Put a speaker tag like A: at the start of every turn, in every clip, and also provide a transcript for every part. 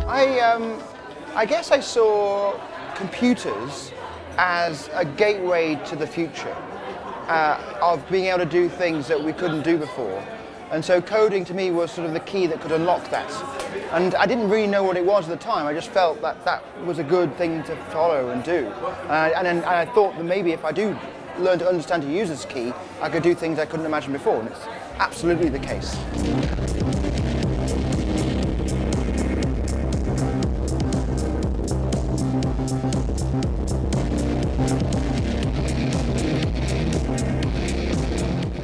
A: I guess I saw computers as a gateway to the future of being able to do things that we couldn't do before. And so coding to me was sort of the key that could unlock that. And I didn't really know what it was at the time. I just felt that that was a good thing to follow and do. And I thought that maybe if I do learn to understand to use this key, I could do things I couldn't imagine before. And it's absolutely the case.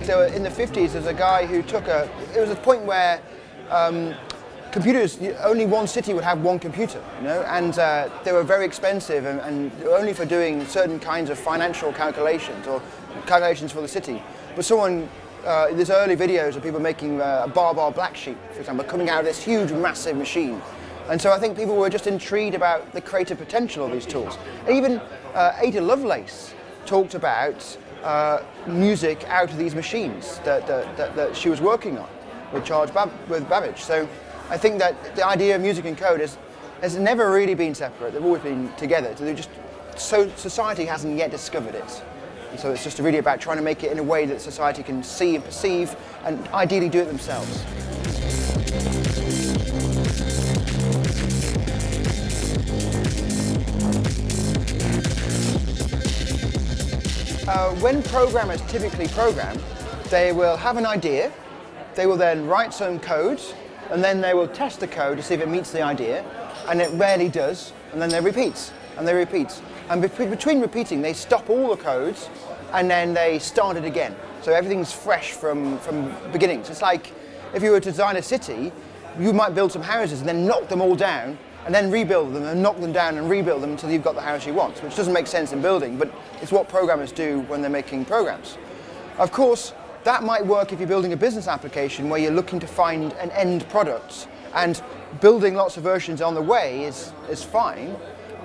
A: So in the 50s, there's a guy who took it was a point where computers, only one city would have one computer, you know, and they were very expensive and only for doing certain kinds of financial calculations or calculations for the city. But someone, there's early videos of people making a bar black sheep, for example, coming out of this huge, massive machine. And so I think people were just intrigued about the creative potential of these tools. And even Ada Lovelace talked about music out of these machines that she was working on with Babbage. So I think that the idea of music and code has never really been separate. They've always been together. So society hasn't yet discovered it. And so it's just really about trying to make it in a way that society can see and perceive and ideally do it themselves. When programmers typically program, they will have an idea, they will then write some code, and then they will test the code to see if it meets the idea, and it rarely does, and then they repeat, and they repeat. And between repeating, they stop all the codes, and then they start it again. So everything's fresh from beginnings. It's like if you were to design a city, you might build some houses and then knock them all down, and then rebuild them and knock them down and rebuild them until you've got the house you want, which doesn't make sense in building, but it's what programmers do when they're making programs. Of course, that might work if you're building a business application where you're looking to find an end product, and building lots of versions on the way is fine,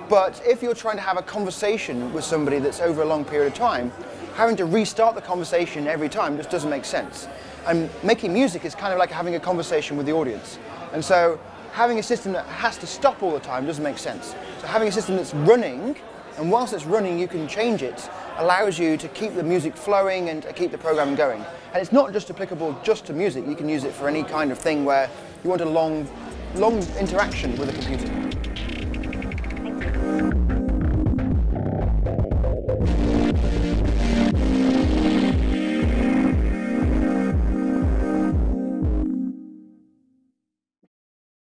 A: but if you're trying to have a conversation with somebody that's over a long period of time, having to restart the conversation every time just doesn't make sense. And making music is kind of like having a conversation with the audience. And so having a system that has to stop all the time doesn't make sense. So having a system that's running, and whilst it's running you can change it, allows you to keep the music flowing and to keep the programming going. And it's not just applicable just to music, you can use it for any kind of thing where you want a long interaction with a computer.